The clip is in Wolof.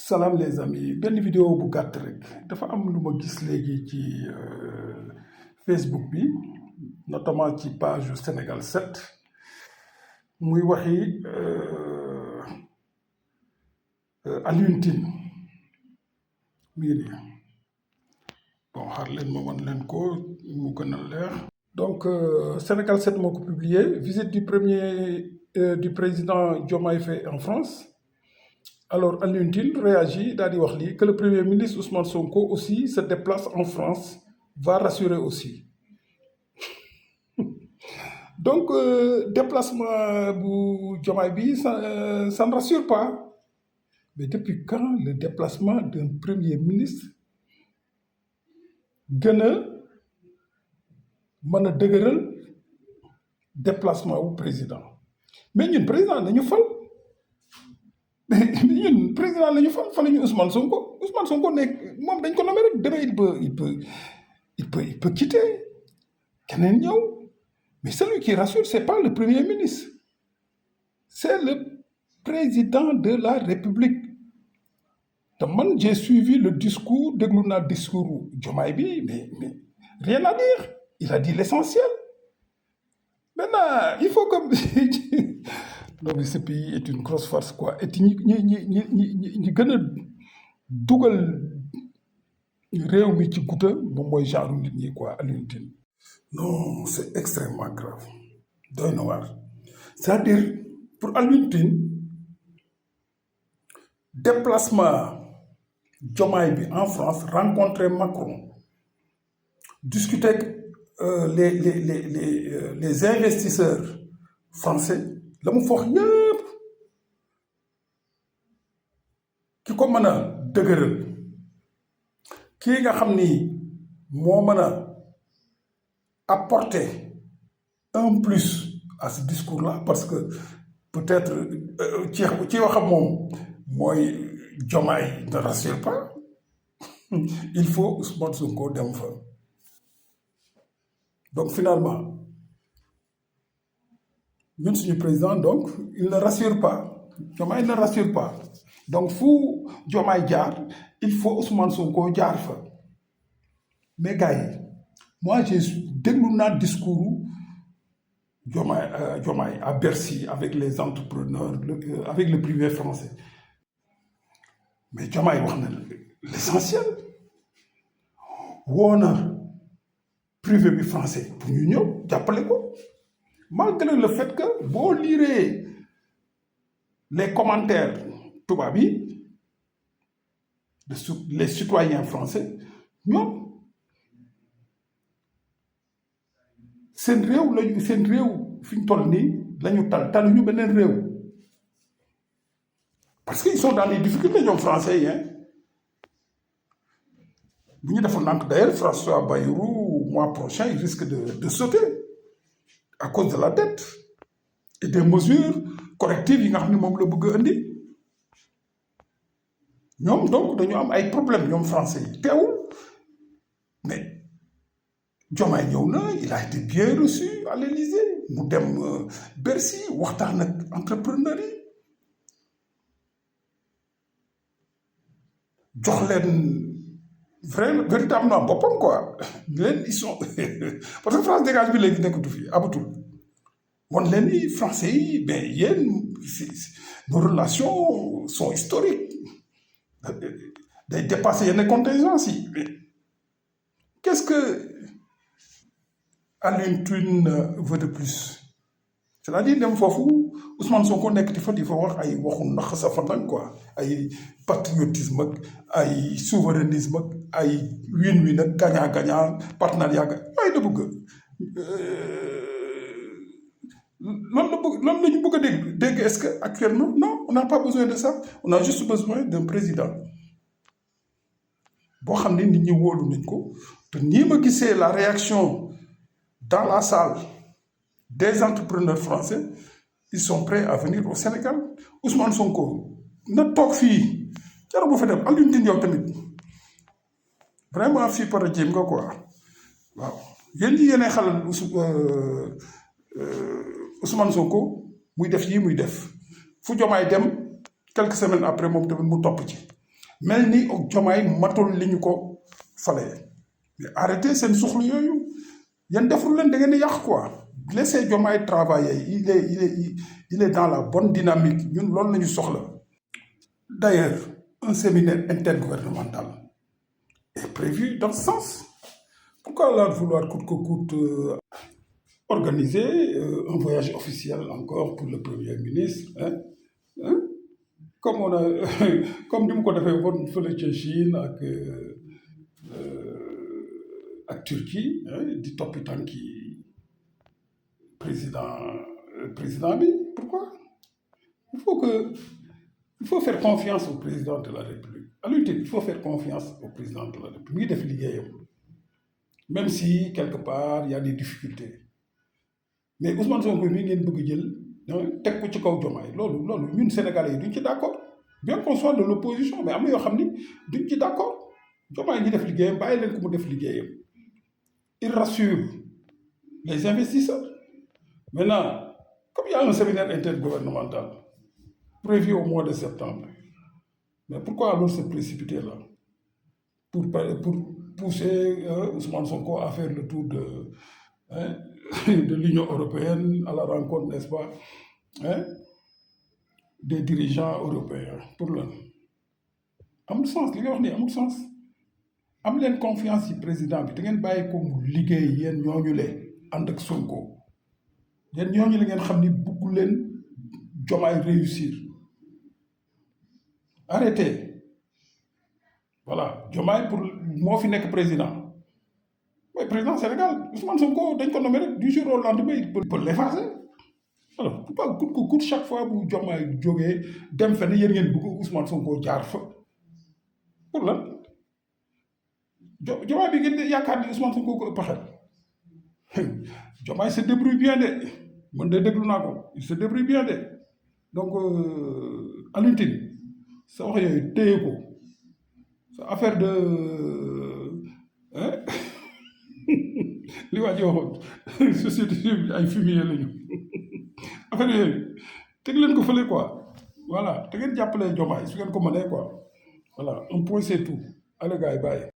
Salam les amis benn vidéo bu gàtt rek dafa am lu ma gis léegi ci Facebook bi notamment ci page Sénégal 7 muy waxi Alioune Tine mu ngi nii bon xaar leen ma wan leen ko mu gën a leer. Donc Sénégal 7 moo ko publié visite du président Diomaye Faye en France. Alors, Alioune Tine réagit, daal di wax lii que le Premier ministre Ousmane Sonko aussi se déplace en France, va rassurer aussi. Donc, déplacement bu Diomaye bi, ça ne rassure pas. Mais depuis quand le déplacement d'un Premier ministre gën a mën a dëgëral déplacement wu président? Mais ñun président nañu fal. mais ñun président la ñu fal ñu Ousmane Sonko nekk moom dañ ko nommé rek demain il peut quitter keneen ñëw mais celui qui rassure c'est pas le premier ministre c'est le président de la République te man j'ai suivi le discours déglu naa discours Diomaye bi mais rien à dire il a dit l'essentiel maintenant il faut que non mais ce pays est une grosse farce quoi et ñi gën a dugal réew mi ci guta moom mooy genre nit ñi quoi Alioune Tine. Non c'est extrêmement grave doy na waar c'est-à-dire pour Alioune Tine déplacement Diomaye bi en France rencontrer Macron discuter avec les investisseurs français la mu foog ñëpp ki ko mën a dëgëral kii nga xam ni moo mën a apporter un plus à ce discours-là parce que peut-être ci waxam moom mooy Diomaye ne rassure pas il faut Ousmane Sonko dem fa donc finalement ñun suñu président donc il ne rassure pas Diomaye ne rassure pas donc fu Diomaye jaar il faut Ousmane Sonko jaar fa mais gars yi moi j'ai déglu naa discours Diomaye à Bercy avec les entrepreneurs avec le privé français mais Diomaye wax na l'essentiel woo na privé bi français pour ñu ñëw jàppale ko malgré le fait que boo liree les commentaires tubaab yi les citoyens français ñoom seen réew fi ñu toll nii la ñu taluñu beneen réew parce que ils sont dans les difficultés ñoom français yi bu ñu defoon nank d'ailleurs François Bayrou mois prochain il risque de sauter à cause de la dette et des mesures correctives yi nga xam ne moom la bëgg a indi ñoom donc dañu am ay problèmes ñoom français yi teewul mais Diomaye ñëw na il a été bien reçu à l'Élysée mu dem Bercy waxtaan ak entrepreneurs yi jox leen véritablement boppam quoi leen ils sont parce que France dégage bi léegi nekkatu fi abatul wan leen ni français yi ben yéen nos relations sont historiques day dépasser yenn contingences yi mais qu'est-ce que Alioune Tine veut de plus c'est-à-dire dem foofu Ousmane Sonko nekk di fa wax ay waxu nax sa fantan quoi ay patriotisme ak ay souverainisme ak ay win-win ak gagnant partenariat waaye da bëgg loolu la ñu bëgg a dégg est-ce que actuellement non on n'a pas besoin de ça on a juste besoin d'un président boo xam ne nit ñi wóolu nañ ko te nii ma gisee la réaction dans la salle des entrepreneurs français ils sont prêts à venir au Sénégal Ousmane Sonko na toog fii jarul bu fa dem Alioune Tine yow tamit vraiment fii par jéem nga quoi waaw yéen ñi yéenay xalal Ousmane Sonko muy def yii muy def fu Diomaye dem quelques semaines après moom tamit mu topp ci mel ni Diomaye matul li ñu ko falee mais arrêtez seen suxlu yooyu yéen deful leen da ngeen di yàq quoi laissez Diomaye travailler il est dans la bonne dynamique ñun loolu la ñu soxla. D'ailleurs un séminaire intergouvernemental est prévu dans ce sens. Pourquoi là vouloir coûte que coûte organiser un voyage officiel encore pour le Premier ministre hein? Hein? Comme on a comme ni mu ko defee woon fële ca Chine ak Turquie hein, di toppi tànki président bi pourquoi il faut faire confiance au président de la République Alioune Tine il faut faire confiance au président de la République mi ngi def liggéeyam même si quelque part il y a des difficultés mais Ousmane Sonko mi ngeen bëgg jël teg ko ci kaw Diomaye loolu ñun Sénégalais yi duñ ci d'accord bien qu'on soit de l'opposition mais am na yoo xam ni duñ ci d'accord Diomaye ñi def liggéeyam bàyyi leen ko mu def liggéeyam il rassure les investisseurs maintenant comme il y a un séminaire intergouvernemental prévu au mois de septembre mais pourquoi alors se précipiter là pour pousser Ousmane Sonko à faire le tour de l'Union européenne à la rencontre, n'est-ce pas, des dirigeants européens pour lan amul sens li nga wax nii amul sens am leen confiance ci président bi da ngeen bàyyi ko mu liggéey yéen ñooñu le ànd ak Sonko yéen ñooñu la ngeen xam ni bëggu leen Diomaye réussir arrêtez voilà Diomaye pour moo fi nekk président mooy président Sénégal Ousmane Sonko dañ ko nommé rek du jour au lendemain il peut l'effacer alors pourquoi coûte que coûte chaque fois bu Diomaye jógee dem fenn yéen ngeen bëgg Ousmane Sonko jaar fa pour lan Diomaye bi ngeen yaakaar ni Ousmane Sonko ko ëpp xel Diomaye se débrouille bien de man de déglu naa ko il se débrouille bien de donc Alioune Tine sa wax yooyu téye ko sa affaire de li waa ji waxoon société civile ay fumier lañu affaire yooyu teg leen ko fële quoi voilà te ngeen jàppale Diomaye su ngeen ko mënee quoi voilà un point c'est tout allez gars yi bàyyi